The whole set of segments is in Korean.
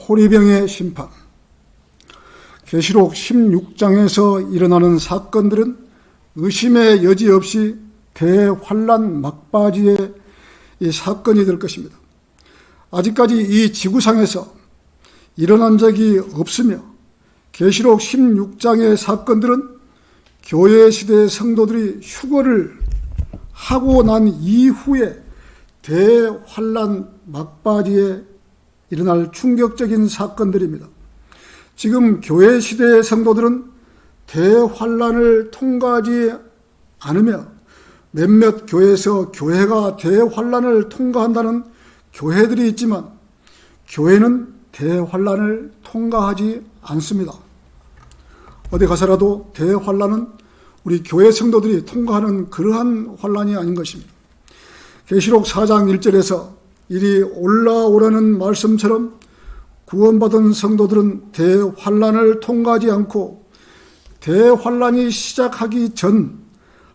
호리병의 심판. 계시록 16장에서 일어나는 사건들은 의심의 여지 없이 대환란 막바지의 이 사건이 될 것입니다. 아직까지 이 지구상에서 일어난 적이 없으며 계시록 16장의 사건들은 교회 시대의 성도들이 휴거를 하고 난 이후에 대환란 막바지에 일어날 충격적인 사건들입니다. 지금 교회 시대의 성도들은 대환란을 통과하지 않으며 몇몇 교회에서 교회가 대환란을 통과한다는 교회들이 있지만 교회는 대환란을 통과하지 않습니다. 어디 가서라도 대환란은 우리 교회 성도들이 통과하는 그러한 환란이 아닌 것입니다. 계시록 4장 1절에서 이리 올라오라는 말씀처럼 구원받은 성도들은 대환란을 통과하지 않고 대환란이 시작하기 전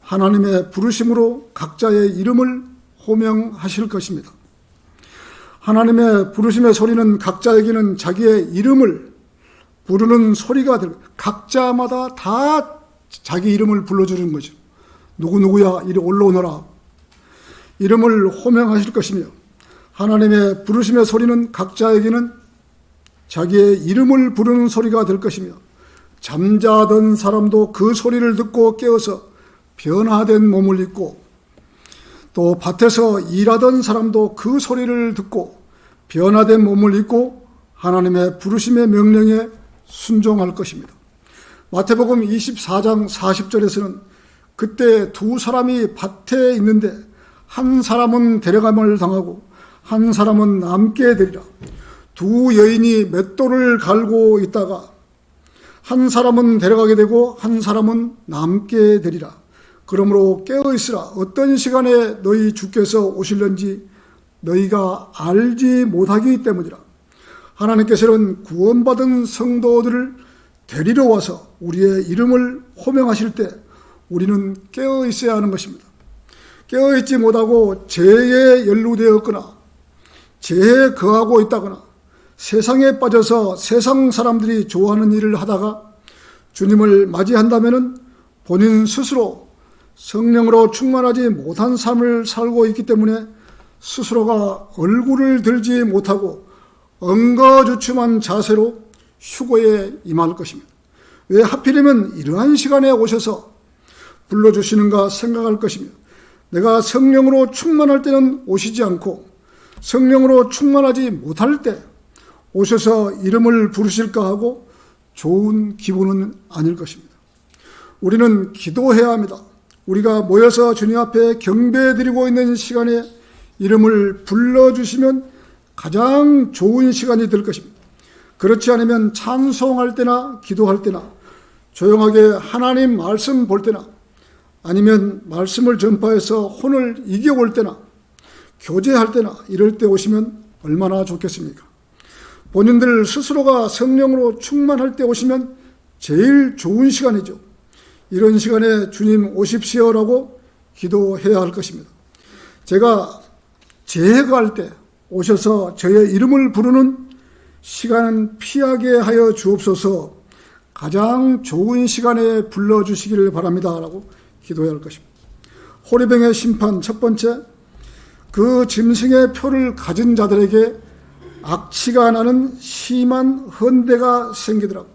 하나님의 부르심으로 각자의 이름을 호명하실 것입니다. 하나님의 부르심의 소리는 각자에게는 자기의 이름을 부르는 소리가 될, 각자마다 다 자기 이름을 불러주는 거죠. 누구누구야 이리 올라오너라. 이름을 호명하실 것이며 하나님의 부르심의 소리는 각자에게는 자기의 이름을 부르는 소리가 될 것이며 잠자던 사람도 그 소리를 듣고 깨어서 변화된 몸을 입고 또 밭에서 일하던 사람도 그 소리를 듣고 변화된 몸을 입고 하나님의 부르심의 명령에 순종할 것입니다. 마태복음 24장 40절에서는 그때 두 사람이 밭에 있는데 한 사람은 데려감을 당하고 한 사람은 남게 되리라. 두 여인이 맷돌을 갈고 있다가 한 사람은 데려가게 되고 한 사람은 남게 되리라. 그러므로 깨어있으라. 어떤 시간에 너희 주께서 오실는지 너희가 알지 못하기 때문이라. 하나님께서는 구원받은 성도들을 데리러 와서 우리의 이름을 호명하실 때 우리는 깨어있어야 하는 것입니다. 깨어있지 못하고 죄에 연루되었거나 죄에 거하고 있다거나 세상에 빠져서 세상 사람들이 좋아하는 일을 하다가 주님을 맞이한다면 본인 스스로 성령으로 충만하지 못한 삶을 살고 있기 때문에 스스로가 얼굴을 들지 못하고 엉거주춤한 자세로 휴거에 임할 것입니다. 왜 하필이면 이러한 시간에 오셔서 불러주시는가 생각할 것이며 내가 성령으로 충만할 때는 오시지 않고 성령으로 충만하지 못할 때 오셔서 이름을 부르실까 하고 좋은 기분은 아닐 것입니다. 우리는 기도해야 합니다. 우리가 모여서 주님 앞에 경배드리고 있는 시간에 이름을 불러주시면 가장 좋은 시간이 될 것입니다. 그렇지 않으면 찬송할 때나 기도할 때나 조용하게 하나님 말씀 볼 때나 아니면 말씀을 전파해서 혼을 이겨올 때나 교제할 때나 이럴 때 오시면 얼마나 좋겠습니까? 본인들 스스로가 성령으로 충만할 때 오시면 제일 좋은 시간이죠. 이런 시간에 주님 오십시오라고 기도해야 할 것입니다. 제가 재해갈 때 오셔서 저의 이름을 부르는 시간은 피하게 하여 주옵소서. 가장 좋은 시간에 불러주시기를 바랍니다 라고 기도해야 할 것입니다. 호리병의 심판 첫 번째, 그 짐승의 표를 가진 자들에게 악취가 나는 심한 헌대가 생기더라고요.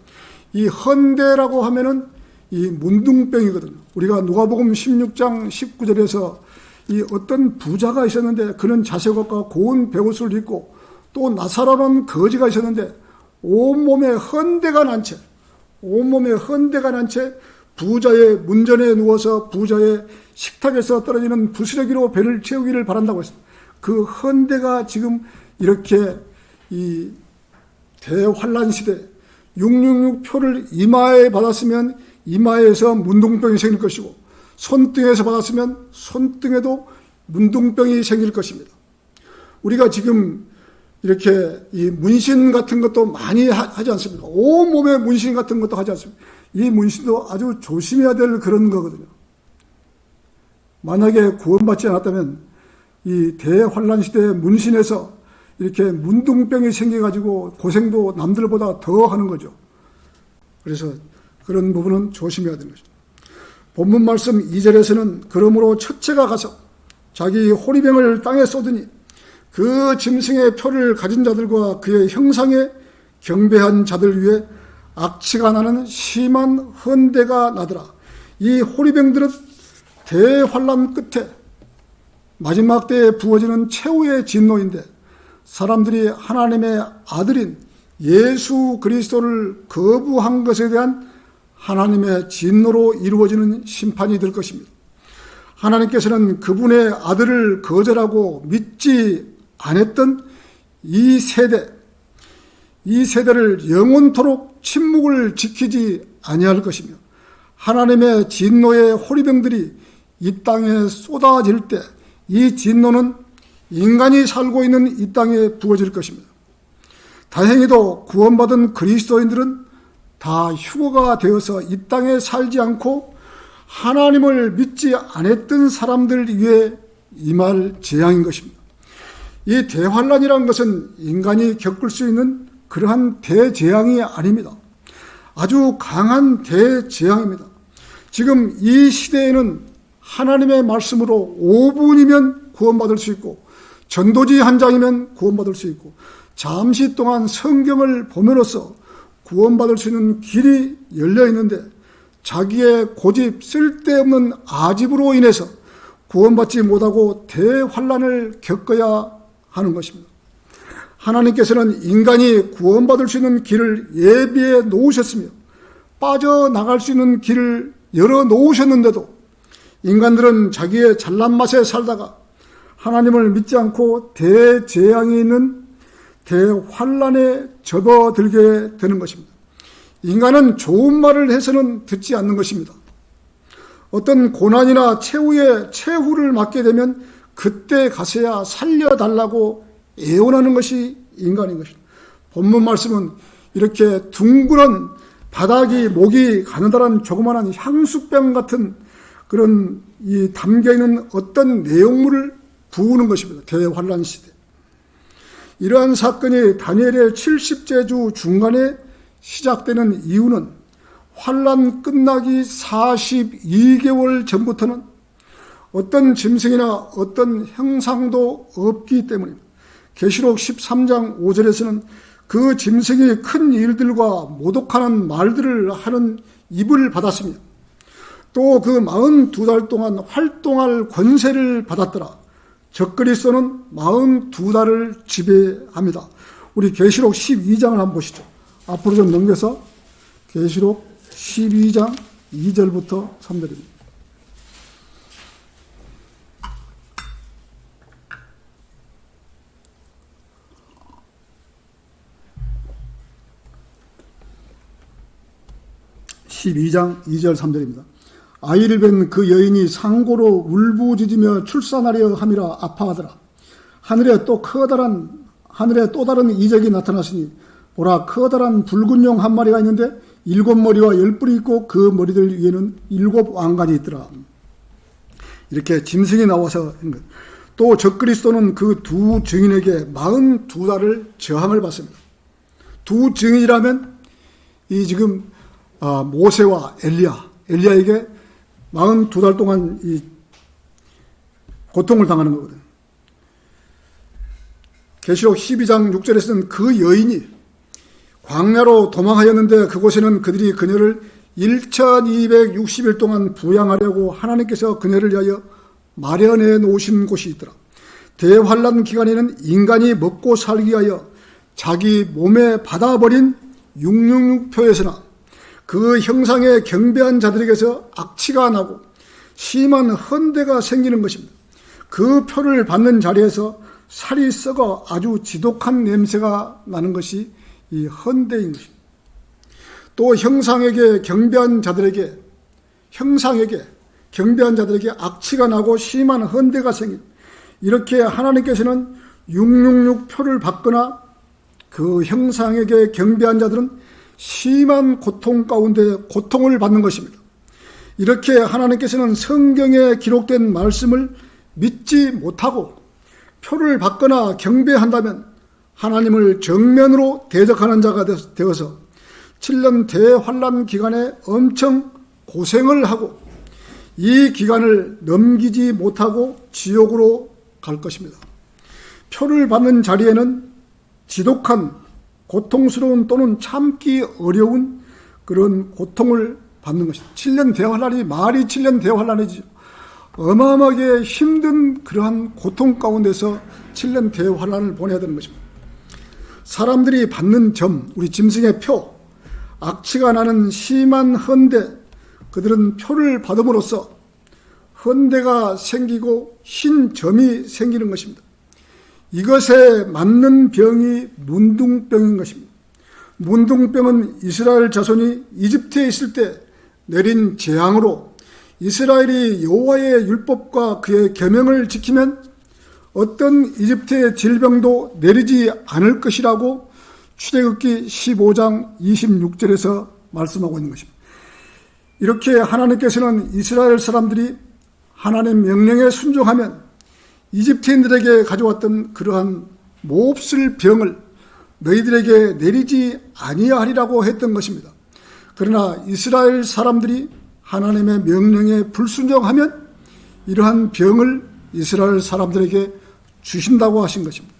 이 헌대라고 하면은 이 문둥병이거든요. 우리가 누가복음 16장 19절에서 이 어떤 부자가 있었는데 그는 자색옷과 고운 베옷을 입고 또 나사로는 거지가 있었는데 온몸에 헌대가 난 채 부자의 문전에 누워서 부자의 식탁에서 떨어지는 부스러기로 배를 채우기를 바란다고 했습니다. 그 헌대가 지금 이렇게 이 대환란 시대 666 표를 이마에 받았으면 이마에서 문둥병이 생길 것이고 손등에서 받았으면 손등에도 문둥병이 생길 것입니다. 우리가 지금 이렇게 이 문신 같은 것도 많이 하지 않습니까? 온몸에 문신 같은 것도 하지 않습니까? 이 문신도 아주 조심해야 될 그런 거거든요. 만약에 구원받지 않았다면 이 대환란 시대의 문신에서 이렇게 문둥병이 생겨가지고 고생도 남들보다 더 하는 거죠. 그래서 그런 부분은 조심해야 되는 거죠. 본문 말씀 2절에서는 그러므로 첫째가 가서 자기 호리병을 땅에 쏟으니 그 짐승의 표를 가진 자들과 그의 형상에 경배한 자들 위에 악취가 나는 심한 헌대가 나더라. 이 호리병들은 대환란 끝에 마지막 때에 부어지는 최후의 진노인데 사람들이 하나님의 아들인 예수 그리스도를 거부한 것에 대한 하나님의 진노로 이루어지는 심판이 될 것입니다. 하나님께서는 그분의 아들을 거절하고 믿지 않았던 이 세대를 영원토록 침묵을 지키지 아니할 것이며 하나님의 진노의 호리병들이 이 땅에 쏟아질 때 이 진노는 인간이 살고 있는 이 땅에 부어질 것입니다. 다행히도 구원받은 그리스도인들은 다 휴거가 되어서 이 땅에 살지 않고 하나님을 믿지 않았던 사람들 위해 임할 재앙인 것입니다. 이 대환란이라는 것은 인간이 겪을 수 있는 그러한 대재앙이 아닙니다. 아주 강한 대재앙입니다. 지금 이 시대에는 하나님의 말씀으로 5분이면 구원받을 수 있고 전도지 한 장이면 구원받을 수 있고 잠시 동안 성경을 보면서 구원받을 수 있는 길이 열려 있는데 자기의 고집 쓸데없는 아집으로 인해서 구원받지 못하고 대환란을 겪어야 하는 것입니다. 하나님께서는 인간이 구원받을 수 있는 길을 예비해 놓으셨으며 빠져나갈 수 있는 길을 열어 놓으셨는데도 인간들은 자기의 잘난 맛에 살다가 하나님을 믿지 않고 대재앙이 있는 대환란에 접어들게 되는 것입니다. 인간은 좋은 말을 해서는 듣지 않는 것입니다. 어떤 고난이나 최후를 맞게 되면 그때 가서야 살려달라고 애원하는 것이 인간인 것입니다. 본문 말씀은 이렇게 둥그런 바닥이 목이 가느다란 조그마한 향수병 같은 그런 이 담겨있는 어떤 내용물을 부으는 것입니다. 대환란 시대. 이러한 사건이 다니엘의 70제주 중간에 시작되는 이유는 환란 끝나기 42개월 전부터는 어떤 짐승이나 어떤 형상도 없기 때문입니다. 계시록 13장 5절에서는 그 짐승이 큰 일들과 모독하는 말들을 하는 입을 받았으며 또 그 42달 동안 활동할 권세를 받았더라. 적그리스도는 42달을 지배합니다. 우리 계시록 12장을 한번 보시죠. 앞으로 좀 넘겨서 계시록 12장 2절부터 3절입니다. (12장 2절 3절입니다) 아이를 뵌 그 여인이 상고로 울부짖으며 출산하려 함이라 아파하더라. 하늘에 또 다른 이적이 나타났으니 보라, 커다란 붉은 용 한 마리가 있는데 7머리와 10뿔이 있고 그 머리들 위에는 7 왕관이 있더라. 이렇게 짐승이 나와서 또 적그리스도는 그 두 증인에게 42달을 저항을 받습니다. 두 증인이라면 이 지금 모세와 엘리야에게 42달 동안 이 고통을 당하는 거거든요. 계시록 12장 6절에서는 그 여인이 광야로 도망하였는데 그곳에는 그들이 그녀를 1260일 동안 부양하려고 하나님께서 그녀를 위하여 마련해 놓으신 곳이 있더라. 대환란 기간에는 인간이 먹고 살기 위하여 자기 몸에 받아버린 666표에서나 그 형상에 경배한 자들에게서 악취가 나고 심한 헌대가 생기는 것입니다. 그 표를 받는 자리에서 살이 썩어 아주 지독한 냄새가 나는 것이 이 헌대인 것입니다. 또 형상에게 경배한 자들에게 악취가 나고 심한 헌대가 생깁니다. 이렇게 하나님께서는 666표를 받거나 그 형상에게 경배한 자들은 심한 고통 가운데 고통을 받는 것입니다. 이렇게 하나님께서는 성경에 기록된 말씀을 믿지 못하고 표를 받거나 경배한다면 하나님을 정면으로 대적하는 자가 되어서 7년 대환란 기간에 엄청 고생을 하고 이 기간을 넘기지 못하고 지옥으로 갈 것입니다. 표를 받는 자리에는 지독한 고통스러운 또는 참기 어려운 그런 고통을 받는 것입니다. 7년 대환란이 말이 7년 대환란이죠. 어마어마하게 힘든 그러한 고통 가운데서 7년 대환란을 보내야 되는 것입니다. 사람들이 받는 점, 우리 짐승의 표, 악취가 나는 심한 헌데, 그들은 표를 받음으로써 헌데가 생기고 흰 점이 생기는 것입니다. 이것에 맞는 병이 문둥병인 것입니다. 문둥병은 이스라엘 자손이 이집트에 있을 때 내린 재앙으로 이스라엘이 여호와의 율법과 그의 계명을 지키면 어떤 이집트의 질병도 내리지 않을 것이라고 출애굽기 15장 26절에서 말씀하고 있는 것입니다. 이렇게 하나님께서는 이스라엘 사람들이 하나님 명령에 순종하면 이집트인들에게 가져왔던 그러한 몹쓸 병을 너희들에게 내리지 아니하리라고 했던 것입니다. 그러나 이스라엘 사람들이 하나님의 명령에 불순종하면 이러한 병을 이스라엘 사람들에게 주신다고 하신 것입니다.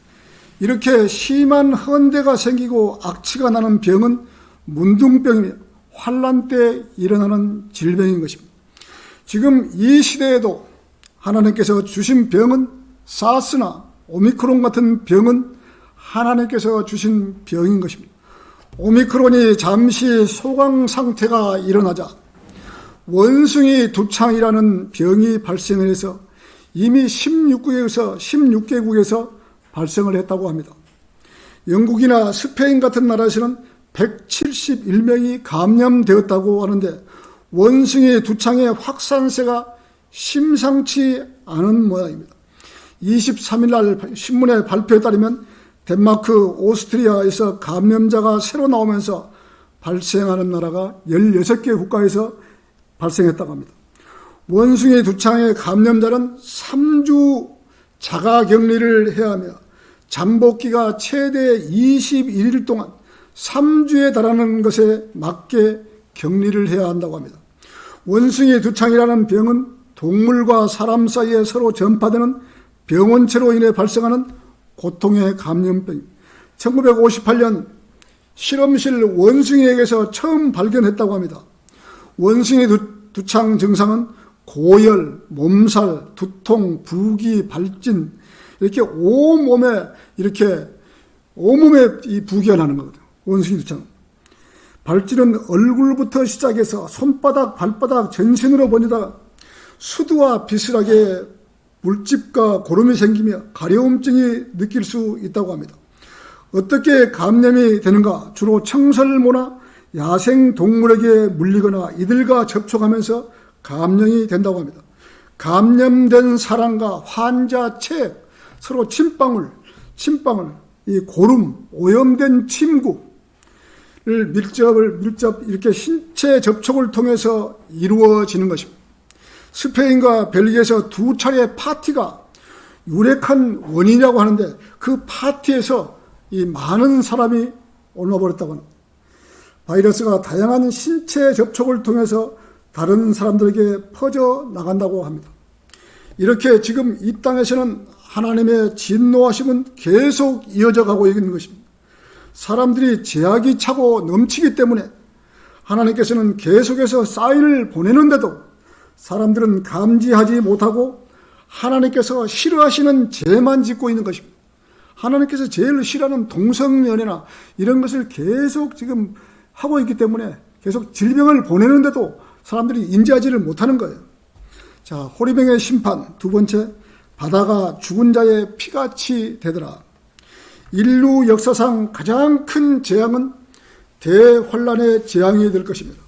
이렇게 심한 헌데가 생기고 악취가 나는 병은 문둥병이며 환란 때 일어나는 질병인 것입니다. 지금 이 시대에도 하나님께서 주신 병은 사스나 오미크론 같은 병은 하나님께서 주신 병인 것입니다. 오미크론이 잠시 소강 상태가 일어나자 원숭이 두창이라는 병이 발생해서 이미 16개국에서 발생을 했다고 합니다. 영국이나 스페인 같은 나라에서는 171명이 감염되었다고 하는데 원숭이 두창의 확산세가 심상치 않은 모양입니다. 23일 날 신문의 발표에 따르면 덴마크, 오스트리아에서 감염자가 새로 나오면서 발생하는 나라가 16개 국가에서 발생했다고 합니다. 원숭이 두창의 감염자는 3주 자가격리를 해야 하며 잠복기가 최대 21일 동안 3주에 달하는 것에 맞게 격리를 해야 한다고 합니다. 원숭이 두창이라는 병은 동물과 사람 사이에 서로 전파되는 병원체로 인해 발생하는 고통의 감염병입니다. 1958년 실험실 원숭이에게서 처음 발견했다고 합니다. 원숭이 두창 증상은 고열, 몸살, 두통, 부기, 발진 이렇게 온몸에 이 부기가 나는 거거든요. 원숭이 두창. 발진은 얼굴부터 시작해서 손바닥, 발바닥, 전신으로 번지다가 수두와 비슷하게 물집과 고름이 생기며 가려움증이 느낄 수 있다고 합니다. 어떻게 감염이 되는가? 주로 청설모나 야생 동물에게 물리거나 이들과 접촉하면서 감염이 된다고 합니다. 감염된 사람과 환자 체 서로 침방울, 이 고름, 오염된 침구를 밀접 이렇게 신체 접촉을 통해서 이루어지는 것입니다. 스페인과 벨기에에서 2차례 파티가 유력한 원인이라고 하는데 그 파티에서 이 많은 사람이 옮아버렸다고 합니다. 바이러스가 다양한 신체 접촉을 통해서 다른 사람들에게 퍼져 나간다고 합니다. 이렇게 지금 이 땅에서는 하나님의 진노하심은 계속 이어져 가고 있는 것입니다. 사람들이 제약이 차고 넘치기 때문에 하나님께서는 계속해서 사인을 보내는데도 사람들은 감지하지 못하고 하나님께서 싫어하시는 죄만 짓고 있는 것입니다. 하나님께서 제일 싫어하는 동성연애나 이런 것을 계속 지금 하고 있기 때문에 계속 질병을 보내는데도 사람들이 인지하지를 못하는 거예요. 자, 호리병의 심판 두 번째, 바다가 죽은 자의 피같이 되더라. 인류 역사상 가장 큰 재앙은 대환란의 재앙이 될 것입니다.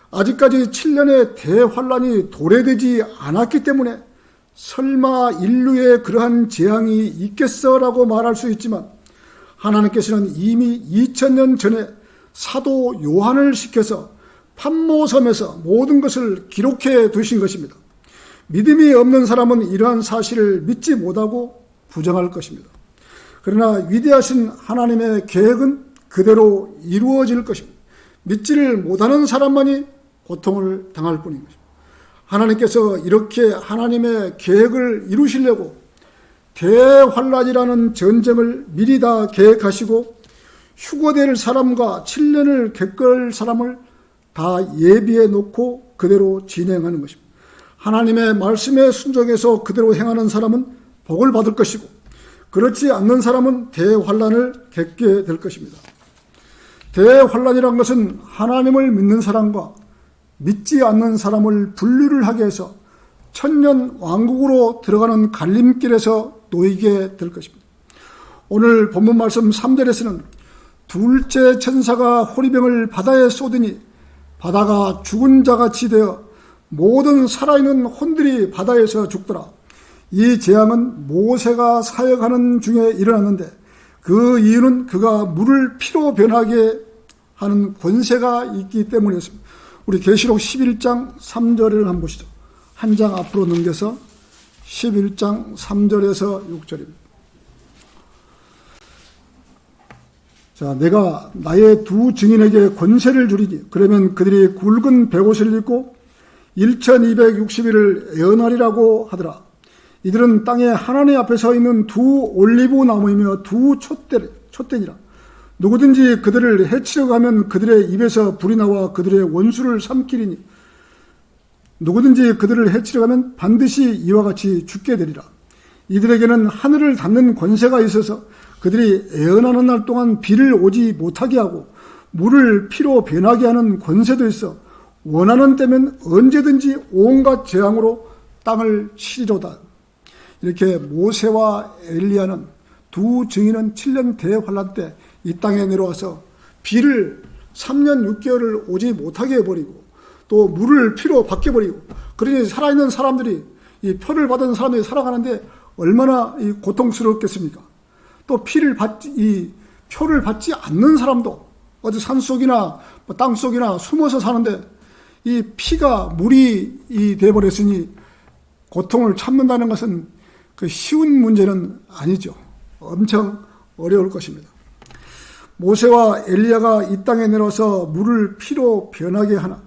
아직까지 7년의 대환란이 도래되지 않았기 때문에 설마 인류에 그러한 재앙이 있겠어라고 말할 수 있지만 하나님께서는 이미 2000년 전에 사도 요한을 시켜서 patmos섬에서 모든 것을 기록해 두신 것입니다. 믿음이 없는 사람은 이러한 사실을 믿지 못하고 부정할 것입니다. 그러나 위대하신 하나님의 계획은 그대로 이루어질 것입니다. 믿지를 못하는 사람만이 고통을 당할 뿐인 것입니다. 하나님께서 이렇게 하나님의 계획을 이루시려고 대환란이라는 전쟁을 미리 다 계획하시고 휴거될 사람과 7년을 겪을 사람을 다 예비해 놓고 그대로 진행하는 것입니다. 하나님의 말씀에 순종해서 그대로 행하는 사람은 복을 받을 것이고 그렇지 않는 사람은 대환란을 겪게 될 것입니다. 대환란이란 것은 하나님을 믿는 사람과 믿지 않는 사람을 분류를 하게 해서 천년 왕국으로 들어가는 갈림길에서 놓이게 될 것입니다. 오늘 본문 말씀 3절에서는 둘째 천사가 호리병을 바다에 쏟으니 바다가 죽은 자같이 되어 모든 살아있는 혼들이 바다에서 죽더라. 이 재앙은 모세가 사역하는 중에 일어났는데 그 이유는 그가 물을 피로 변하게 하는 권세가 있기 때문이었습니다. 우리 계시록 11장 3절을 한번 보시죠. 한 장 앞으로 넘겨서 11장 3절에서 6절입니다. 자, 내가 나의 두 증인에게 권세를 주리니 그러면 그들이 굵은 배옷을 입고 1260일을 예언하리라고 하더라. 이들은 땅에 하나님 앞에 서 있는 두 올리브 나무이며 두 촛대니라. 누구든지 그들을 해치려고 하면 그들의 입에서 불이 나와 그들의 원수를 삼키리니 누구든지 그들을 해치려고 하면 반드시 이와 같이 죽게 되리라. 이들에게는 하늘을 닫는 권세가 있어서 그들이 예언하는 날 동안 비를 오지 못하게 하고 물을 피로 변하게 하는 권세도 있어 원하는 때면 언제든지 온갖 재앙으로 땅을 치리로다. 이렇게 모세와 엘리야는 두 증인은 7년 대환란 때 이 땅에 내려와서 비를 3년 6개월을 오지 못하게 해버리고 또 물을 피로 바뀌어버리고 그러니 살아있는 사람들이 이 표를 받은 사람들이 살아가는데 얼마나 고통스럽겠습니까? 또 이 표를 받지 않는 사람도 어디 산속이나 땅속이나 숨어서 사는데 이 피가 물이 되어버렸으니 고통을 참는다는 것은 그 쉬운 문제는 아니죠. 엄청 어려울 것입니다. 모세와 엘리야가 이 땅에 내려서 물을 피로 변하게 하나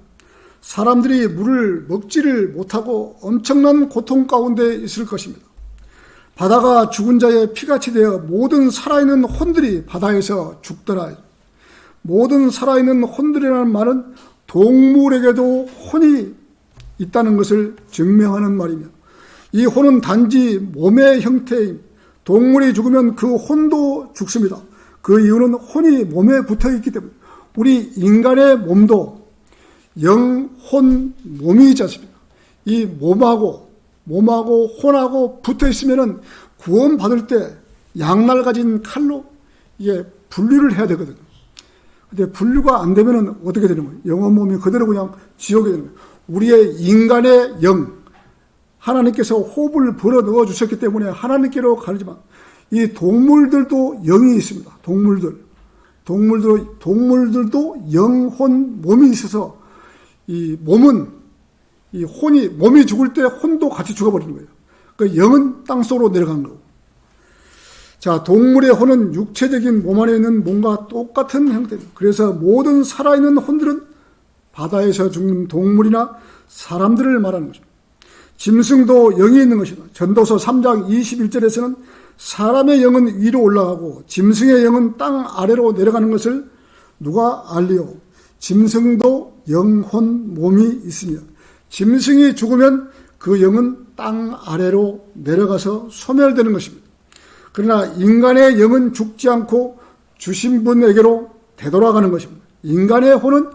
사람들이 물을 먹지를 못하고 엄청난 고통 가운데 있을 것입니다. 바다가 죽은 자의 피같이 되어 모든 살아있는 혼들이 바다에서 죽더라. 모든 살아있는 혼들이라는 말은 동물에게도 혼이 있다는 것을 증명하는 말이며 이 혼은 단지 몸의 형태임 동물이 죽으면 그 혼도 죽습니다. 그 이유는 혼이 몸에 붙어있기 때문에 우리 인간의 몸도 영, 혼, 몸이 있지 않습니까? 이 몸하고 혼하고 붙어있으면 구원받을 때 양날 가진 칼로 이게 분류를 해야 되거든요. 근데 분류가 안 되면 어떻게 되는 거예요? 영혼 몸이 그대로 그냥 지옥에 되는 거예요. 우리의 인간의 영, 하나님께서 호흡을 불어 넣어 주셨기 때문에 하나님께로 가르지만 이 동물들도 영이 있습니다. 동물들도 영혼 몸이 있어서 이 몸은 이 몸이 죽을 때 혼도 같이 죽어버리는 거예요. 그 영은 땅속으로 내려간 거고. 자, 동물의 혼은 육체적인 몸 안에 있는 몸과 똑같은 형태입니다. 그래서 모든 살아있는 혼들은 바다에서 죽는 동물이나 사람들을 말하는 것입니다. 짐승도 영이 있는 것이다. 전도서 3장 21절에서는 사람의 영은 위로 올라가고 짐승의 영은 땅 아래로 내려가는 것을 누가 알리요? 짐승도 영혼 몸이 있으며 짐승이 죽으면 그 영은 땅 아래로 내려가서 소멸되는 것입니다. 그러나 인간의 영은 죽지 않고 주신 분에게로 되돌아가는 것입니다. 인간의 혼은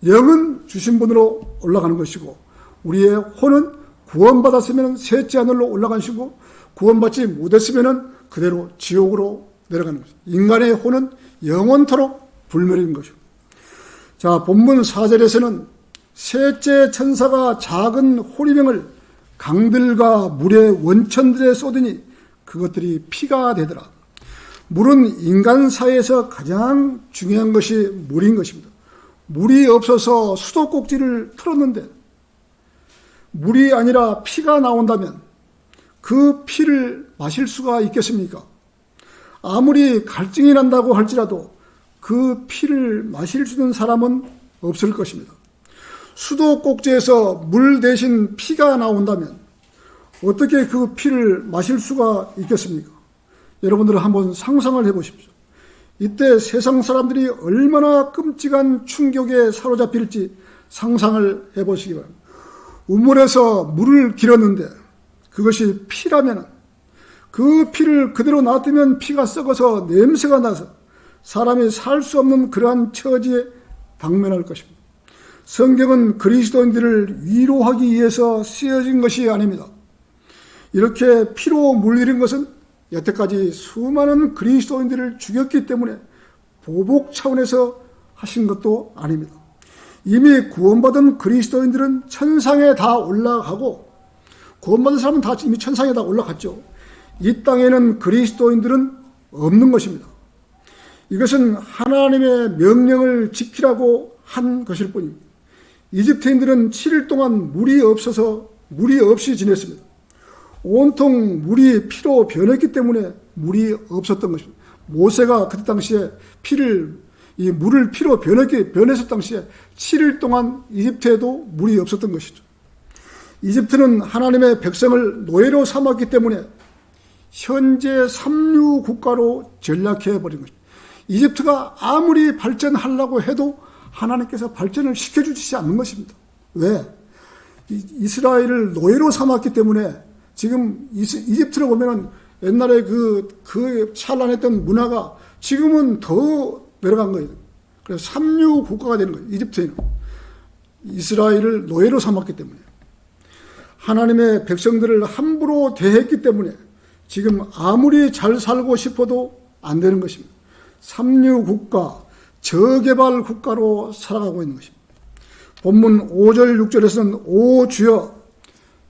영은 주신 분으로 올라가는 것이고 우리의 혼은 구원받았으면 셋째 하늘로 올라간 것이고 구원받지 못했으면 그대로 지옥으로 내려가는 것입니다. 인간의 혼은 영원토록 불멸인 것입니다. 자, 본문 4절에서는 셋째 천사가 작은 호리병을 강들과 물의 원천들에 쏟으니 그것들이 피가 되더라. 물은 인간 사회에서 가장 중요한 것이 물인 것입니다. 물이 없어서 수도꼭지를 틀었는데 물이 아니라 피가 나온다면 그 피를 마실 수가 있겠습니까? 아무리 갈증이 난다고 할지라도 그 피를 마실 수 있는 사람은 없을 것입니다. 수도꼭지에서 물 대신 피가 나온다면 어떻게 그 피를 마실 수가 있겠습니까? 여러분들은 한번 상상을 해보십시오. 이때 세상 사람들이 얼마나 끔찍한 충격에 사로잡힐지 상상을 해보시기 바랍니다. 우물에서 물을 길었는데 그것이 피라면 그 피를 그대로 놔두면 피가 썩어서 냄새가 나서 사람이 살 수 없는 그러한 처지에 당면할 것입니다. 성경은 그리스도인들을 위로하기 위해서 쓰여진 것이 아닙니다. 이렇게 피로 물들인 것은 여태까지 수많은 그리스도인들을 죽였기 때문에 보복 차원에서 하신 것도 아닙니다. 이미 구원받은 그리스도인들은 천상에 다 올라가고 구원받은 사람은 다 이미 천상에 다 올라갔죠. 이 땅에는 그리스도인들은 없는 것입니다. 이것은 하나님의 명령을 지키라고 한 것일 뿐입니다. 이집트인들은 7일 동안 물이 없이 지냈습니다. 온통 물이 피로 변했기 때문에 물이 없었던 것입니다. 모세가 그때 당시에 물을 피로 변했을 당시에 7일 동안 이집트에도 물이 없었던 것이죠. 이집트는 하나님의 백성을 노예로 삼았기 때문에 현재 삼류 국가로 전락해버린 것입니다. 이집트가 아무리 발전하려고 해도 하나님께서 발전을 시켜주지 않는 것입니다. 왜? 이스라엘을 노예로 삼았기 때문에 지금 이집트를 보면은 옛날에 그 찬란했던 문화가 지금은 더 내려간 거예요. 그래서 삼류 국가가 되는 거예요. 이집트에는. 이스라엘을 노예로 삼았기 때문에. 하나님의 백성들을 함부로 대했기 때문에 지금 아무리 잘 살고 싶어도 안 되는 것입니다. 삼류 국가, 저개발 국가로 살아가고 있는 것입니다. 본문 5절 6절에서는 오 주여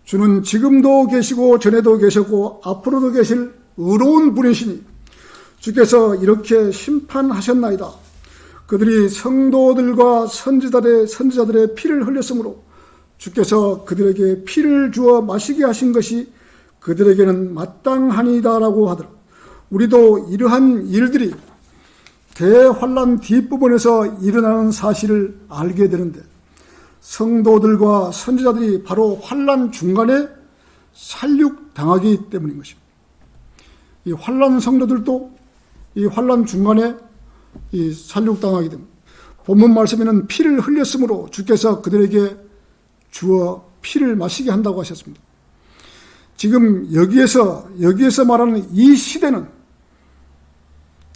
주는 지금도 계시고 전에도 계셨고 앞으로도 계실 의로운 분이시니 주께서 이렇게 심판하셨나이다. 그들이 성도들과 선지자들의 피를 흘렸으므로 주께서 그들에게 피를 주어 마시게 하신 것이 그들에게는 마땅하니다라고 하더라. 우리도 이러한 일들이 대환란 뒷부분에서 일어나는 사실을 알게 되는데 성도들과 선지자들이 바로 환란 중간에 살육당하기 때문인 것입니다. 이 환란 성도들도 이 환란 중간에 이 살육당하게 됩니다. 본문 말씀에는 피를 흘렸으므로 주께서 그들에게 주어 피를 마시게 한다고 하셨습니다. 지금 여기에서 말하는 이 시대는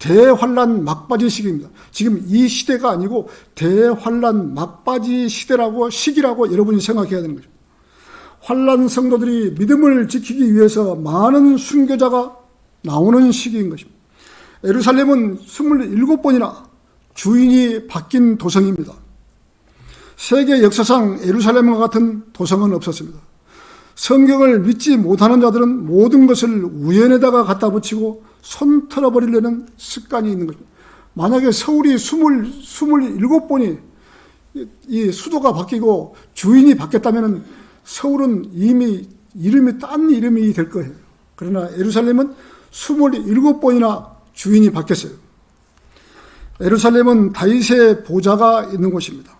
대환란 막바지 시기입니다. 지금 이 시대가 아니고 대환란 막바지 시기라고 여러분이 생각해야 되는 거죠. 환란 성도들이 믿음을 지키기 위해서 많은 순교자가 나오는 시기인 것입니다. 예루살렘은 27번이나 주인이 바뀐 도성입니다. 세계 역사상 예루살렘과 같은 도성은 없었습니다. 성경을 믿지 못하는 자들은 모든 것을 우연에다가 갖다 붙이고 손 털어버리려는 습관이 있는 거죠. 만약에 서울이 27번이 이 수도가 바뀌고 주인이 바뀌었다면 서울은 이미 딴 이름이 될 거예요. 그러나 예루살렘은 27번이나 주인이 바뀌었어요. 예루살렘은 다윗의 보좌가 있는 곳입니다.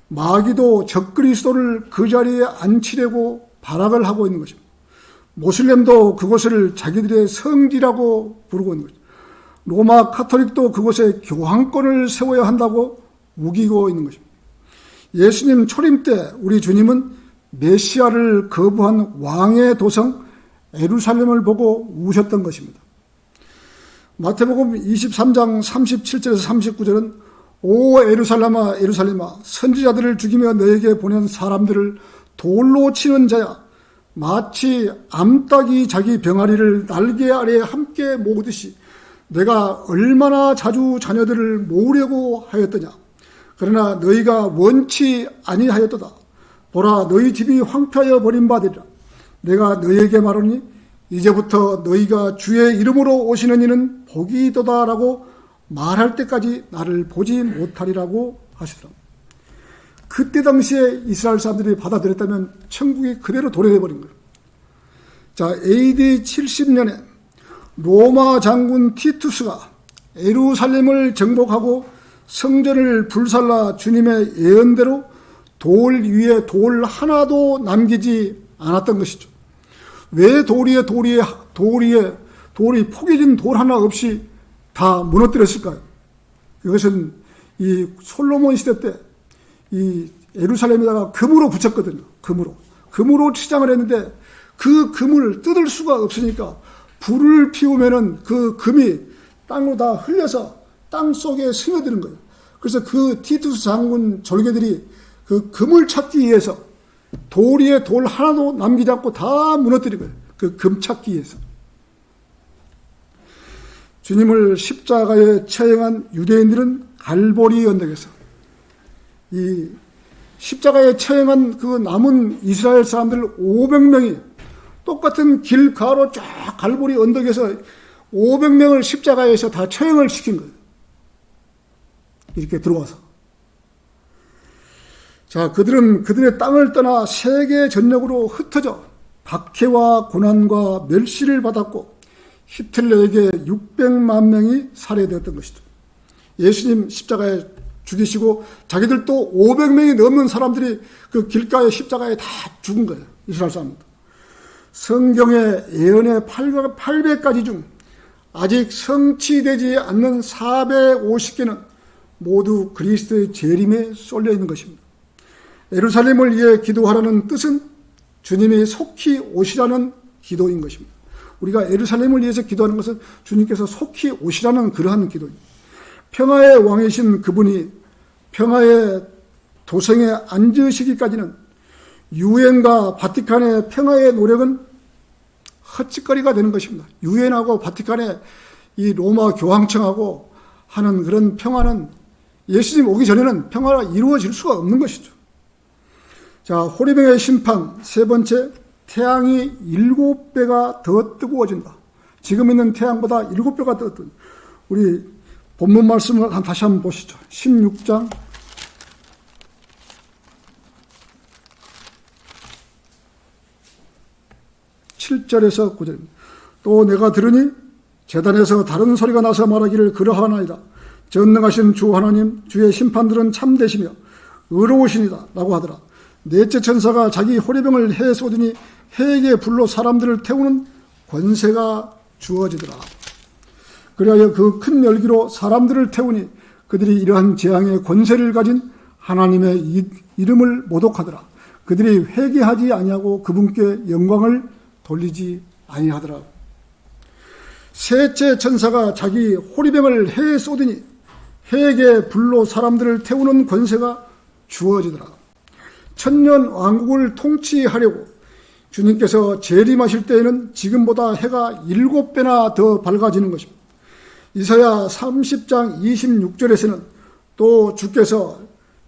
마귀도 적그리스도를 그 자리에 앉히려고 발악을 하고 있는 것입니다. 모슬렘도 그곳을 자기들의 성지라고 부르고 있는 것입니다. 로마 카톨릭도 그곳에 교황권을 세워야 한다고 우기고 있는 것입니다. 예수님 초림 때 우리 주님은 메시아를 거부한 왕의 도성 예루살렘을 보고 우셨던 것입니다. 마태복음 23장 37절에서 39절은 오 예루살렘아 예루살렘아 선지자들을 죽이며 너에게 보낸 사람들을 돌로 치는 자야 마치 암탉이 자기 병아리를 날개 아래에 함께 모으듯이 내가 얼마나 자주 자녀들을 모으려고 하였더냐. 그러나 너희가 원치 아니하였도다. 보라 너희 집이 황폐하여 버림받으리라. 내가 너희에게 말하니 이제부터 너희가 주의 이름으로 오시는 이는 복이 있도다라고 말할 때까지 나를 보지 못하리라고 하시더라. 그때 당시에 이스라엘 사람들이 받아들였다면 천국이 그대로 도래해버린 거예요. 자, AD 70년에 로마 장군 티투스가 예루살렘을 정복하고 성전을 불살라 주님의 예언대로 돌 위에 돌 하나도 남기지 않았던 것이죠. 왜 돌이 포개진 돌 하나 없이 다 무너뜨렸을까요? 이것은 이 솔로몬 시대 때 이 예루살렘에다가 금으로 붙였거든요. 금으로 치장을 했는데 그 금을 뜯을 수가 없으니까 불을 피우면은 그 금이 땅으로 다 흘려서 땅 속에 스며드는 거예요. 그래서 그 티투스 장군 졸개들이 그 금을 찾기 위해서 돌 위에 돌 하나도 남기지 않고 다 무너뜨린 거예요. 그 금 찾기 위해서. 주님을 십자가에 처형한 유대인들은 갈보리 언덕에서 이 십자가에 처형한 그 남은 이스라엘 사람들 500명이 똑같은 길 가로 쫙 갈보리 언덕에서 500명을 십자가에서 다 처형을 시킨 거예요. 이렇게 들어와서. 자, 그들은 그들의 땅을 떠나 세계 전역으로 흩어져 박해와 고난과 멸시를 받았고 히틀러에게 600만 명이 살해되었던 것이죠. 예수님 십자가에 죽이시고 자기들도 500명이 넘는 사람들이 그 길가에 십자가에 다 죽은 거예요. 이스라엘 사람들. 성경의 예언의 800가지 중 아직 성취되지 않는 450개는 모두 그리스도의 재림에 쏠려 있는 것입니다. 예루살렘을 위해 기도하라는 뜻은 주님이 속히 오시라는 기도인 것입니다. 우리가 예루살렘을 위해서 기도하는 것은 주님께서 속히 오시라는 그러한 기도입니다. 평화의 왕이신 그분이 평화의 도성에 앉으시기까지는 유엔과 바티칸의 평화의 노력은 헛짓거리가 되는 것입니다. 유엔하고 바티칸의 이 로마 교황청하고 하는 그런 평화는 예수님 오기 전에는 평화가 이루어질 수가 없는 것이죠. 자, 호리병의 심판 세 번째, 태양이 7배가 더 뜨거워진다. 지금 있는 태양보다 7배가 더 뜨거워진다. 우리 본문 말씀을 다시 한번 보시죠. 16장 7절에서 9절입니다. 또 내가 들으니 제단에서 다른 소리가 나서 말하기를 그러하나이다. 전능하신 주 하나님, 주의 심판들은 참되시며 의로우시니다 라고 하더라. 넷째 천사가 자기 호리병을 해에 쏟으니 해에게 불로 사람들을 태우는 권세가 주어지더라. 그리하여 그 큰 열기로 사람들을 태우니 그들이 이러한 재앙의 권세를 가진 하나님의 이름을 모독하더라. 그들이 회개하지 아니하고 그분께 영광을 돌리지 아니하더라. 셋째 천사가 자기 호리병을 해에 쏟으니 해에게 불로 사람들을 태우는 권세가 주어지더라. 천년 왕국을 통치하려고 주님께서 재림하실 때에는 지금보다 해가 7배나 더 밝아지는 것입니다. 이사야 30장 26절에서는 또 주께서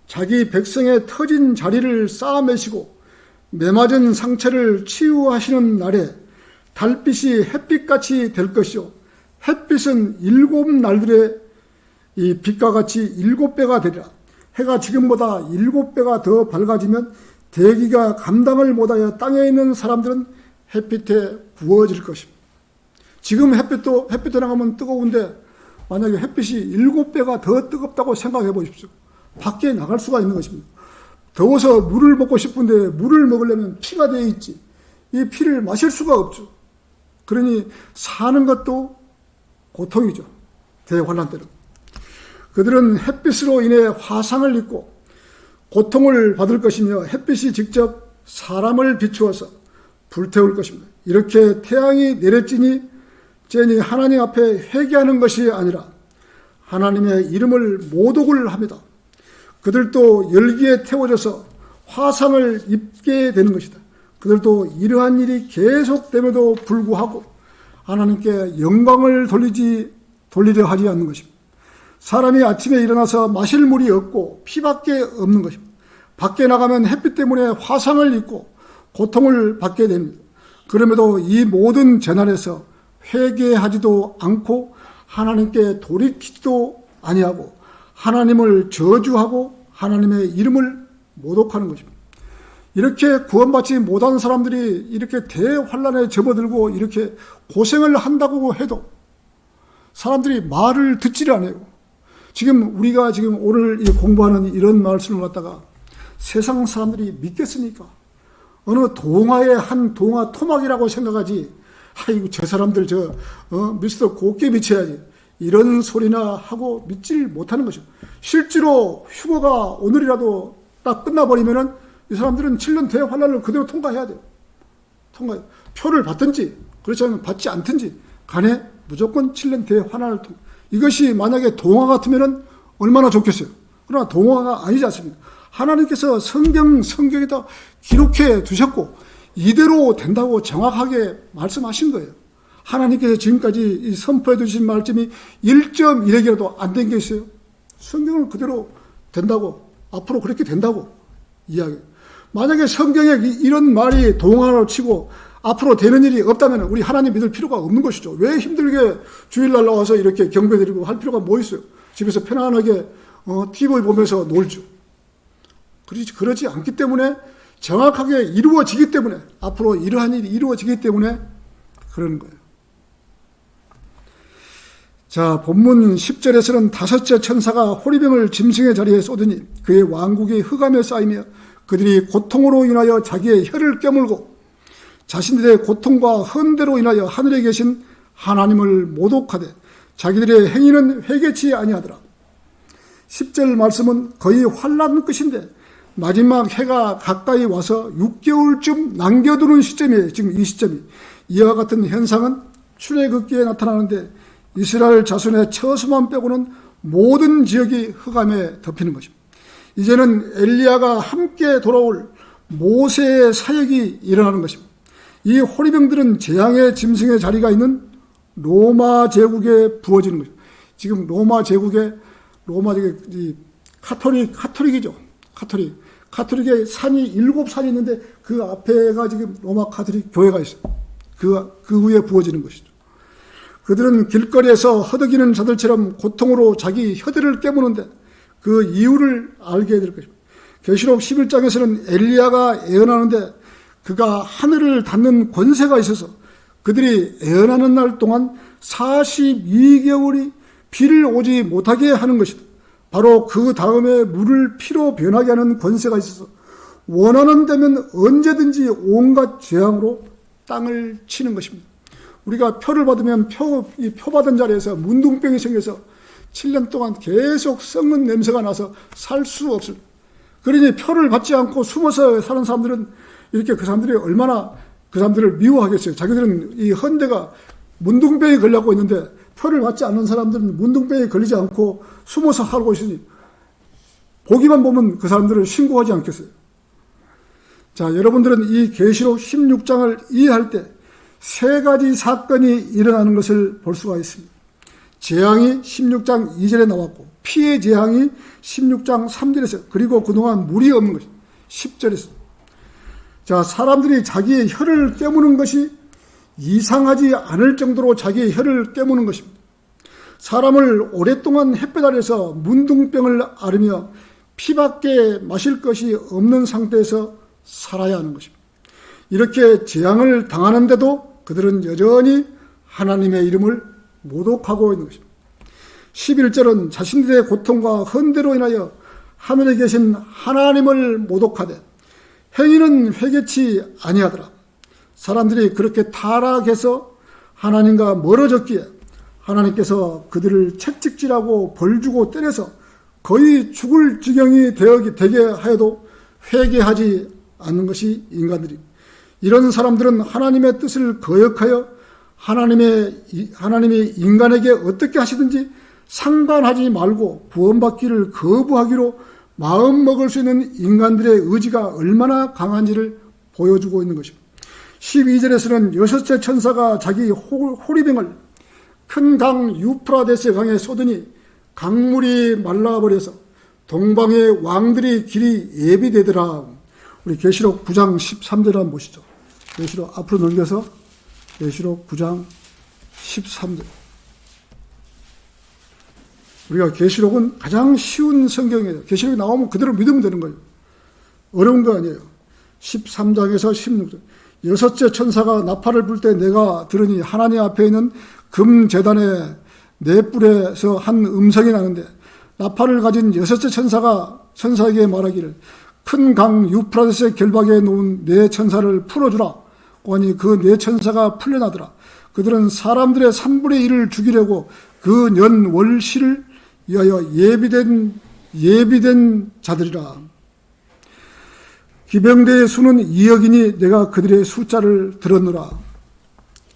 자기 백성의 터진 자리를 쌓아매시고 매맞은 상처를 치유하시는 날에 달빛이 햇빛같이 될 것이요 햇빛은 7날들의 이 빛과 같이 7배가 되리라. 해가 지금보다 7배가 더 밝아지면 대기가 감당을 못하여 땅에 있는 사람들은 햇빛에 구워질 것입니다. 지금 햇빛도 나가면 뜨거운데 만약에 햇빛이 7배가 더 뜨겁다고 생각해 보십시오. 밖에 나갈 수가 있는 것입니다. 더워서 물을 먹고 싶은데 물을 먹으려면 피가 되어 있지. 이 피를 마실 수가 없죠. 그러니 사는 것도 고통이죠. 대환란 때는. 그들은 햇빛으로 인해 화상을 입고 고통을 받을 것이며 햇빛이 직접 사람을 비추어서 불태울 것입니다. 이렇게 태양이 내려지니 하나님 앞에 회개하는 것이 아니라 하나님의 이름을 모독을 합니다. 그들도 열기에 태워져서 화상을 입게 되는 것이다. 그들도 이러한 일이 계속됨에도 불구하고 하나님께 영광을 돌리려 하지 않는 것입니다. 사람이 아침에 일어나서 마실 물이 없고 피밖에 없는 것입니다. 밖에 나가면 햇빛 때문에 화상을 입고 고통을 받게 됩니다. 그럼에도 이 모든 재난에서 회개하지도 않고 하나님께 돌이키지도 아니하고 하나님을 저주하고 하나님의 이름을 모독하는 것입니다. 이렇게 구원받지 못한 사람들이 이렇게 대환란에 접어들고 이렇게 고생을 한다고 해도 사람들이 말을 듣지를 않아요. 지금 우리가 지금 오늘 공부하는 이런 말씀을 갖다가 세상 사람들이 믿겠습니까? 어느 동화의 한 동화 토막이라고 생각하지, 아이고 저 사람들 미스터 곱게 미쳐야지, 이런 소리나 하고 믿질 못하는 것이죠. 실제로 휴거가 오늘이라도 딱 끝나버리면은 이 사람들은 7년 대환란을 그대로 통과해야 돼요. 표를 받든지 그렇지 않으면 받지 않든지 간에 무조건 7년 대환란을 이것이 만약에 동화 같으면은 얼마나 좋겠어요. 그러나 동화가 아니지 않습니까? 하나님께서 성경에다 기록해 두셨고 이대로 된다고 정확하게 말씀하신 거예요. 하나님께서 지금까지 선포해 두신 말씀이 1.1핵이라도 안 된 게 있어요. 성경은 그대로 된다고, 앞으로 그렇게 된다고 이야기해요. 만약에 성경에 이런 말이 동화로 치고 앞으로 되는 일이 없다면 우리 하나님 믿을 필요가 없는 것이죠. 왜 힘들게 주일날 나와서 이렇게 경배드리고 할 필요가 뭐 있어요? 집에서 편안하게 TV 보면서 놀죠. 그러지 않기 때문에, 정확하게 이루어지기 때문에, 앞으로 이러한 일이 이루어지기 때문에 그러는 거예요. 자, 본문 10절에서는 다섯째 천사가 호리병을 짐승의 자리에 쏟으니 그의 왕국이 흑암에 쌓이며 그들이 고통으로 인하여 자기의 혀를 깨물고 자신들의 고통과 헌대로 인하여 하늘에 계신 하나님을 모독하되 자기들의 행위는 회개치 아니하더라. 10절 말씀은 거의 환난 끝인데 마지막 해가 가까이 와서 6개월쯤 남겨두는 시점이에요. 지금 이 시점이. 이와 같은 현상은 출애굽기에 나타나는데 이스라엘 자손의 처수만 빼고는 모든 지역이 흑암에 덮이는 것입니다. 이제는 엘리야가 함께 돌아올 모세의 사역이 일어나는 것입니다. 이 호리병들은 재앙의 짐승의 자리가 있는 로마 제국에 부어지는 것입니다. 지금 로마 제국이 카톨릭이죠. 카톨릭의 산이 7산이 있는데 그 앞에가 지금 로마 카톨릭 교회가 있어요. 그 위에 부어지는 것이죠. 그들은 길거리에서 허덕이는 자들처럼 고통으로 자기 혀들을 깨무는데 그 이유를 알게 될 것입니다. 계시록 11장에서는 엘리야가 예언하는데 그가 하늘을 닫는 권세가 있어서 그들이 예언하는 날 동안 42개월이 비를 오지 못하게 하는 것이다. 바로 그 다음에 물을 피로 변하게 하는 권세가 있어서 원하는 데면 언제든지 온갖 재앙으로 땅을 치는 것입니다. 우리가 표를 받으면 표 받은 자리에서 문둥병이 생겨서 7년 동안 계속 썩는 냄새가 나서 살 수 없을. 그러니 표를 받지 않고 숨어서 사는 사람들은 이렇게 그 사람들이 얼마나 그 사람들을 미워하겠어요. 자기들은 이 헌대가 문둥병이 걸려고 있는데 표를 받지 않는 사람들은 문둥병이 걸리지 않고 숨어서 하고 있으니 보기만 보면 그 사람들을 신고하지 않겠어요. 자, 여러분들은 이 계시록 16장을 이해할 때 세 가지 사건이 일어나는 것을 볼 수가 있습니다. 재앙이 16장 2절에 나왔고 피해 재앙이 16장 3절에서, 그리고 그동안 물이 없는 것이 10절에서. 자, 사람들이 자기의 혀를 깨무는 것이 이상하지 않을 정도로 자기의 혀를 깨무는 것입니다. 사람을 오랫동안 햇볕 아래서 문둥병을 앓으며 피밖에 마실 것이 없는 상태에서 살아야 하는 것입니다. 이렇게 재앙을 당하는데도 그들은 여전히 하나님의 이름을 모독하고 있는 것입니다. 11절은 자신들의 고통과 헌대로 인하여 하늘에 계신 하나님을 모독하되 행위는 회개치 아니하더라. 사람들이 그렇게 타락해서 하나님과 멀어졌기에 하나님께서 그들을 채찍질하고 벌주고 때려서 거의 죽을 지경이 되게 하여도 회개하지 않는 것이 인간들입니다. 이런 사람들은 하나님의 뜻을 거역하여 하나님이 인간에게 어떻게 하시든지 상관하지 말고 구원받기를 거부하기로 마음먹을 수 있는 인간들의 의지가 얼마나 강한지를 보여주고 있는 것입니다. 12절에서는 여섯째 천사가 자기 호리병을 큰 강 유프라데스 강에 쏟으니 강물이 말라버려서 동방의 왕들이 길이 예비되더라. 우리 계시록 9장 13절 한번 보시죠. 계시록 앞으로 넘겨서 계시록 9장 13절. 우리가 계시록은 가장 쉬운 성경이에요. 계시록이 나오면 그대로 믿으면 되는 거예요. 어려운 거 아니에요. 13장에서 16장. 여섯째 천사가 나팔을 불 때 내가 들으니 하나님 앞에 있는 금제단의 네 뿔에서 한 음성이 나는데 나팔을 가진 여섯째 천사가 천사에게 말하기를 큰 강 유프라데스의 결박에 놓은 네 천사를 풀어주라. 하니 그 네 천사가 풀려나더라. 그들은 사람들의 3분의 1을 죽이려고 그 년 월시를 위하여 예비된 자들이라. 기병대의 수는 2억이니 내가 그들의 숫자를 들었노라.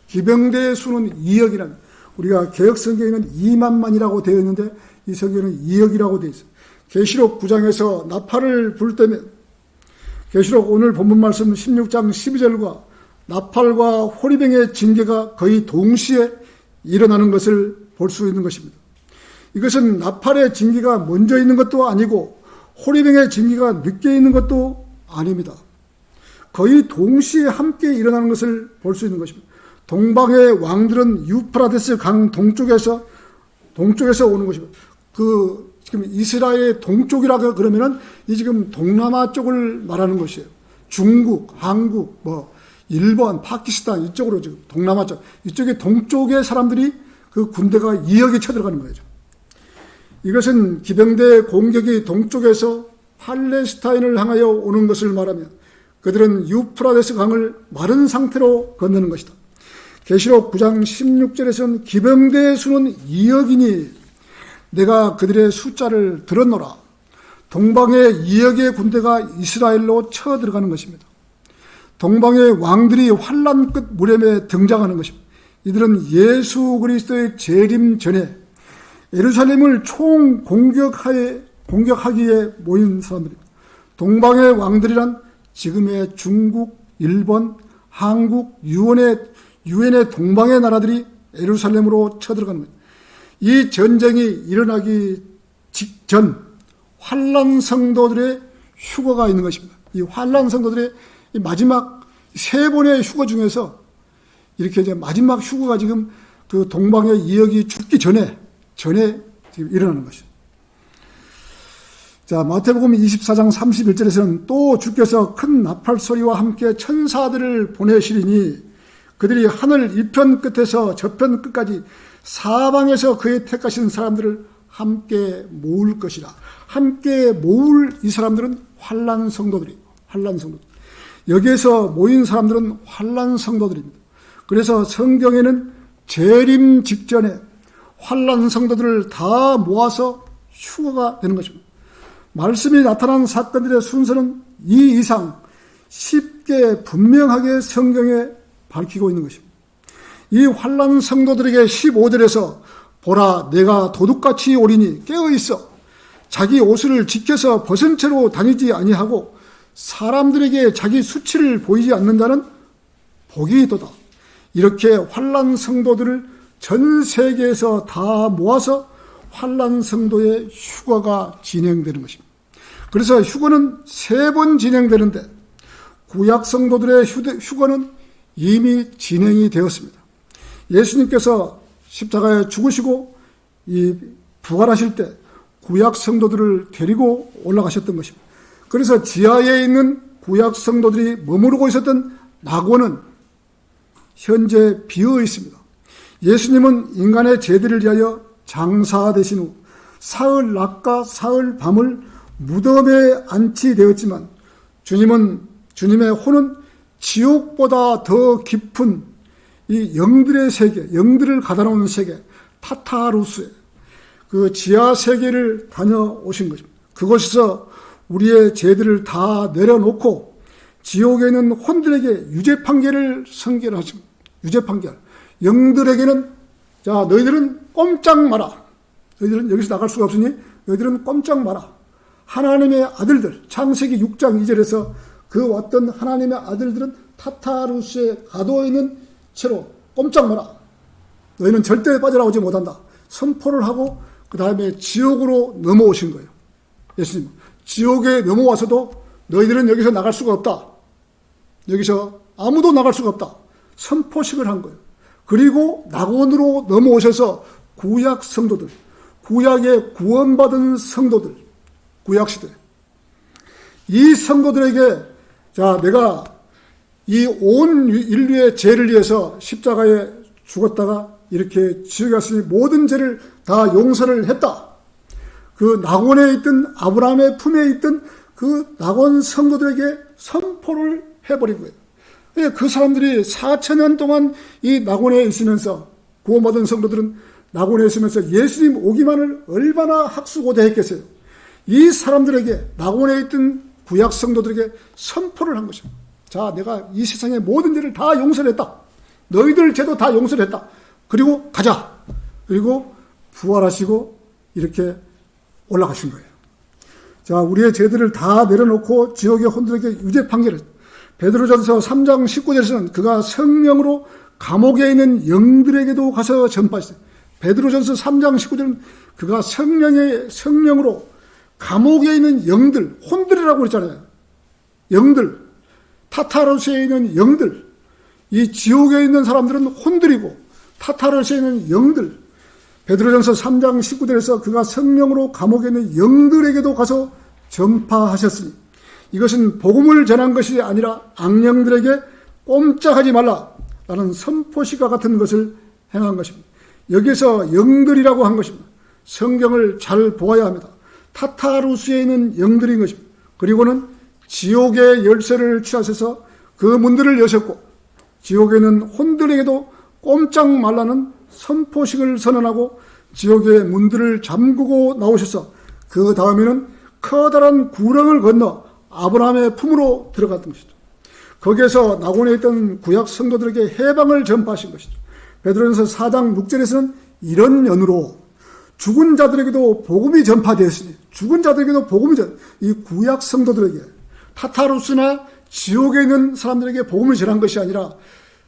기병대의 수는 2억이란, 우리가 개혁성경에는 2만만이라고 되어 있는데 이 성경에는 2억이라고 되어 있어요. 계시록 9장에서 나팔을 불 때면, 계시록 오늘 본문 말씀 16장 12절과 나팔과 호리병의 징계가 거의 동시에 일어나는 것을 볼 수 있는 것입니다. 이것은 나팔의 징계가 먼저 있는 것도 아니고 호리병의 징계가 늦게 있는 것도 아닙니다. 거의 동시에 함께 일어나는 것을 볼 수 있는 것입니다. 동방의 왕들은 유프라데스 강 동쪽에서 오는 것입니다. 지금 이스라엘의 동쪽이라고 그러면은 이 지금 동남아 쪽을 말하는 것이에요. 중국, 한국, 일본, 파키스탄 이쪽으로 지금 동남아 쪽, 이쪽에 동쪽의 사람들이 그 군대가 2억이 쳐들어가는 거죠. 이것은 기병대 공격이 동쪽에서 팔레스타인을 향하여 오는 것을 말하며 그들은 유프라데스 강을 마른 상태로 건너는 것이다. 계시록 9장 16절에서는 기병대의 수는 2억이니 내가 그들의 숫자를 들었노라. 동방의 2억의 군대가 이스라엘로 쳐들어가는 것입니다. 동방의 왕들이 환란 끝 무렵에 등장하는 것입니다. 이들은 예수 그리스도의 재림 전에 예루살렘을 총 공격하기에 모인 사람들입니다. 동방의 왕들이란 지금의 중국, 일본, 한국, 유엔의 동방의 나라들이 예루살렘으로 쳐들어가는 거예요. 이 전쟁이 일어나기 직전 환란 성도들의 휴거가 있는 것입니다. 이 환란 성도들의 마지막 3번의 휴거 중에서 이렇게 이제 마지막 휴거가 지금 그 동방의 2억이 죽기 전에 지금 일어나는 것이죠. 자, 마태복음 24장 31절에서는 또 주께서 큰 나팔 소리와 함께 천사들을 보내시리니 그들이 하늘 이편 끝에서 저편 끝까지 사방에서 그의 택하신 사람들을 함께 모을 것이라. 함께 모을 이 사람들은 환난 성도들이에요. 환난 성도들. 여기에서 모인 사람들은 환난 성도들입니다. 그래서 성경에는 재림 직전에 환난 성도들을 다 모아서 휴거가 되는 것입니다. 말씀이 나타난 사건들의 순서는 이 이상 쉽게 분명하게 성경에 밝히고 있는 것입니다. 이 환난 성도들에게 15절에서 보라 내가 도둑같이 오리니 깨어있어 자기 옷을 지켜서 벗은 채로 다니지 아니하고 사람들에게 자기 수치를 보이지 않는 자는 복이 있도다. 이렇게 환난 성도들을 전 세계에서 다 모아서 환난 성도의 휴거가 진행되는 것입니다. 그래서 휴거는 3번 진행되는데 구약 성도들의 휴거는 이미 진행이 되었습니다. 예수님께서 십자가에 죽으시고 부활하실 때 구약 성도들을 데리고 올라가셨던 것입니다. 그래서 지하에 있는 구약 성도들이 머무르고 있었던 낙원은 현재 비어 있습니다. 예수님은 인간의 죄들을 위하여 장사되신 후 사흘 낮과 사흘 밤을 무덤에 안치되었지만 주님의 혼은 지옥보다 더 깊은 이 영들의 세계, 영들을 가다놓은 세계, 타타루스의 그 지하 세계를 다녀오신 것입니다. 그곳에서 우리의 죄들을 다 내려놓고 지옥에 있는 혼들에게 유죄 판결을 선결하십니다. 유죄 판결. 영들에게는 자 너희들은 꼼짝 마라. 너희들은 여기서 나갈 수가 없으니 너희들은 꼼짝 마라. 하나님의 아들들 창세기 6장 2절에서 그 왔던 하나님의 아들들은 타타루스에 가두어 있는 채로 꼼짝 마라. 너희는 절대 빠져나오지 못한다. 선포를 하고 그 다음에 지옥으로 넘어오신 거예요. 예수님 지옥에 넘어와서도 너희들은 여기서 나갈 수가 없다. 여기서 아무도 나갈 수가 없다. 선포식을 한 거예요. 그리고 낙원으로 넘어오셔서 구약 성도들, 구약에 구원받은 성도들, 구약시대 이 성도들에게 자, 내가 이 온 인류의 죄를 위해서 십자가에 죽었다가 이렇게 지옥에 갔으니 모든 죄를 다 용서를 했다. 그 낙원에 있던 아브라함의 품에 있던 그 낙원 성도들에게 선포를 해버린 거예요. 그 사람들이 4,000년 동안 이 낙원에 있으면서 구원받은 성도들은 낙원에 있으면서 예수님 오기만을 얼마나 학수고대했겠어요. 이 사람들에게 낙원에 있던 구약 성도들에게 선포를 한 것입니다. 자, 내가 이 세상의 모든 죄를 다 용서를 했다. 너희들 죄도 다 용서를 했다. 그리고 가자. 그리고 부활하시고 이렇게 올라가신 거예요. 자, 우리의 죄들을 다 내려놓고 지옥의 혼들에게 유죄 판결을, 베드로전서 3장 19절에서는 그가 성령으로 감옥에 있는 영들에게도 가서 전파했어요. 베드로전서 3장 19절은 그가 성령으로 감옥에 있는 영들, 혼들이라고 그랬잖아요. 영들, 타타르스에 있는 영들, 이 지옥에 있는 사람들은 혼들이고 타타르스에 있는 영들, 베드로전서 3장 19절에서 그가 성령으로 감옥에 있는 영들에게도 가서 전파하셨으니 이것은 복음을 전한 것이 아니라 악령들에게 꼼짝하지 말라라는 선포시가 같은 것을 행한 것입니다. 여기서 영들이라고 한 것입니다. 성경을 잘 보아야 합니다. 타타루스에 있는 영들인 것입니다. 그리고는 지옥의 열쇠를 취하셔서 그 문들을 여셨고 지옥에는 혼들에게도 꼼짝 말라는 선포식을 선언하고 지옥의 문들을 잠그고 나오셔서 그 다음에는 커다란 구렁을 건너 아브라함의 품으로 들어갔던 것이죠. 거기에서 낙원에 있던 구약 성도들에게 해방을 전파하신 것이죠. 베드로전서 4장 6절에서는 이런 연으로 죽은 자들에게도 복음이 전파되었으니 죽은 자들에게도 복음이 이 구약 성도들에게 타타루스나 지옥에 있는 사람들에게 복음을 전한 것이 아니라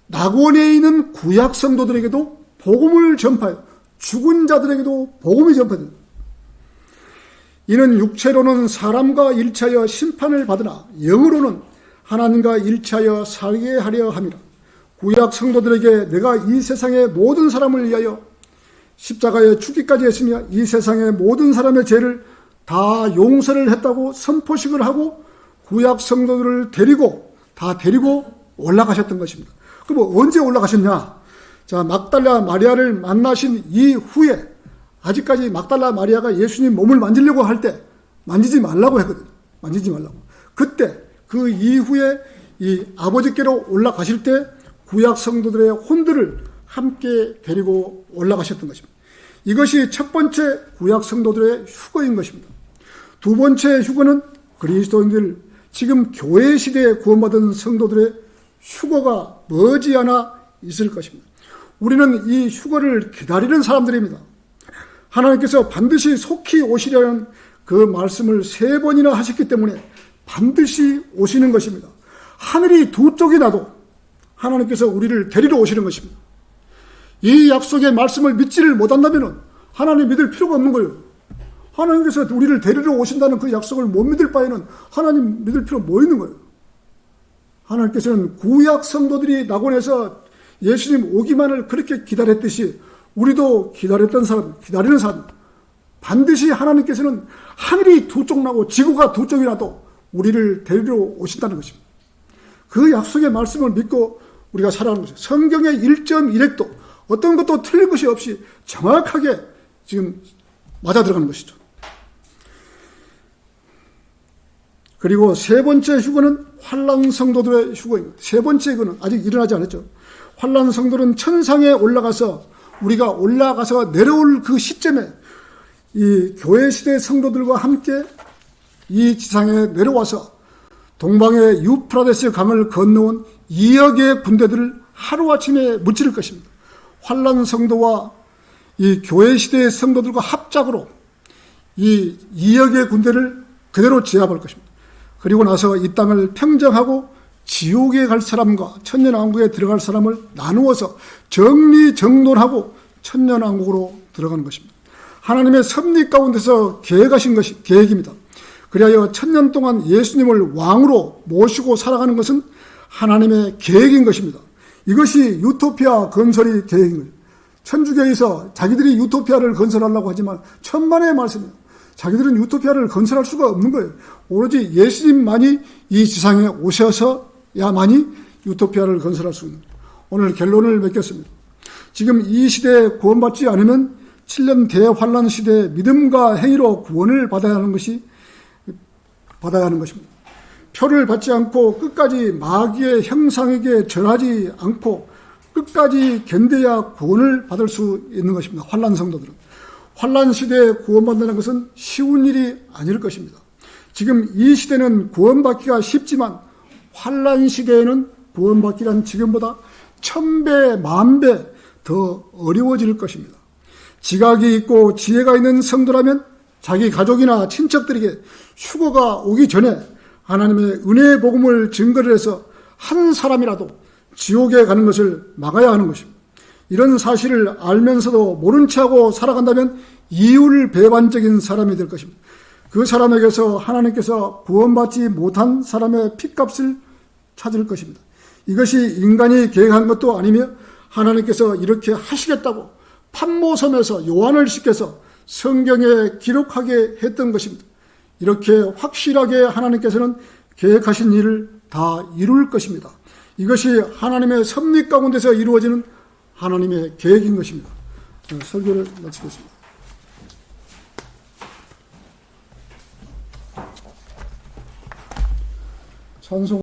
낙원에 있는 구약 성도들에게도 복음을 전파해요. 죽은 자들에게도 복음이 전파됩니다. 이는 육체로는 사람과 일치하여 심판을 받으나 영으로는 하나님과 일치하여 살게 하려 함이라. 구약 성도들에게 내가 이 세상의 모든 사람을 위하여 십자가에 죽기까지 했으며 이 세상의 모든 사람의 죄를 다 용서를 했다고 선포식을 하고 구약 성도들을 다 데리고 올라가셨던 것입니다. 그럼 언제 올라가셨냐? 자, 막달라 마리아를 만나신 이후에 아직까지 막달라 마리아가 예수님 몸을 만지려고 할 때 만지지 말라고 했거든요. 만지지 말라고. 그때 그 이후에 이 아버지께로 올라가실 때 구약 성도들의 혼들을 함께 데리고 올라가셨던 것입니다. 이것이 첫 번째 구약 성도들의 휴거인 것입니다. 두 번째 휴거는 그리스도인들, 지금 교회 시대에 구원받은 성도들의 휴거가 머지않아 있을 것입니다. 우리는 이 휴거를 기다리는 사람들입니다. 하나님께서 반드시 속히 오시려는 그 말씀을 3번이나 하셨기 때문에 반드시 오시는 것입니다. 하늘이 두 쪽이 나도 하나님께서 우리를 데리러 오시는 것입니다. 이 약속의 말씀을 믿지를 못한다면 하나님 믿을 필요가 없는 거예요. 하나님께서 우리를 데리러 오신다는 그 약속을 못 믿을 바에는 하나님 믿을 필요 뭐 있는 거예요. 하나님께서는 구약 성도들이 낙원에서 예수님 오기만을 그렇게 기다렸듯이 우리도 기다리는 사람, 반드시 하나님께서는 하늘이 두 쪽 나고 지구가 두 쪽이 나도 우리를 데리러 오신다는 것입니다. 그 약속의 말씀을 믿고 우리가 살아가는 것이죠. 성경의 1.1핵도 어떤 것도 틀린 것이 없이 정확하게 지금 맞아 들어가는 것이죠. 그리고 세 번째 휴거는 환난 성도들의 휴거입니다. 세 번째 휴거는 아직 일어나지 않았죠. 환난 성도는 천상에 올라가서 우리가 올라가서 내려올 그 시점에 이 교회 시대 성도들과 함께 이 지상에 내려와서 동방의 유프라데스 강을 건너온 2억의 군대들을 하루아침에 무찌를 것입니다. 환난 성도와 이 교회 시대의 성도들과 합작으로 이 2억의 군대를 그대로 제압할 것입니다. 그리고 나서 이 땅을 평정하고 지옥에 갈 사람과 천년왕국에 들어갈 사람을 나누어서 정리정돈하고 천년왕국으로 들어가는 것입니다. 하나님의 섭리 가운데서 계획하신 것이 계획입니다. 그리하여 천년 동안 예수님을 왕으로 모시고 살아가는 것은 하나님의 계획인 것입니다. 이것이 유토피아 건설의 계획인 거예요. 천주교에서 자기들이 유토피아를 건설하려고 하지만 천만의 말씀이에요. 자기들은 유토피아를 건설할 수가 없는 거예요. 오로지 예수님만이 이 지상에 오셔서야만이 유토피아를 건설할 수 있는 거예요. 오늘 결론을 맺겠습니다. 지금 이 시대에 구원받지 않으면 7년 대환란 시대에 믿음과 행위로 구원을 받아야 하는 것입니다. 표를 받지 않고 끝까지 마귀의 형상에게 절하지 않고 끝까지 견뎌야 구원을 받을 수 있는 것입니다. 환란 성도들은. 환란 시대에 구원받는 것은 쉬운 일이 아닐 것입니다. 지금 이 시대는 구원받기가 쉽지만 환란 시대에는 구원받기란 지금보다 1000배, 10,000배 더 어려워질 것입니다. 지각이 있고 지혜가 있는 성도라면 자기 가족이나 친척들에게 휴거가 오기 전에 하나님의 은혜의 복음을 증거를 해서 한 사람이라도 지옥에 가는 것을 막아야 하는 것입니다. 이런 사실을 알면서도 모른 체하고 살아간다면 이율배반적인 사람이 될 것입니다. 그 사람에게서 하나님께서 구원받지 못한 사람의 핏값을 찾을 것입니다. 이것이 인간이 계획한 것도 아니며 하나님께서 이렇게 하시겠다고 판모섬에서 요한을 시켜서 성경에 기록하게 했던 것입니다. 이렇게 확실하게 하나님께서는 계획하신 일을 다 이룰 것입니다. 이것이 하나님의 섭리 가운데서 이루어지는 하나님의 계획인 것입니다. 설교를 마치겠습니다. 찬송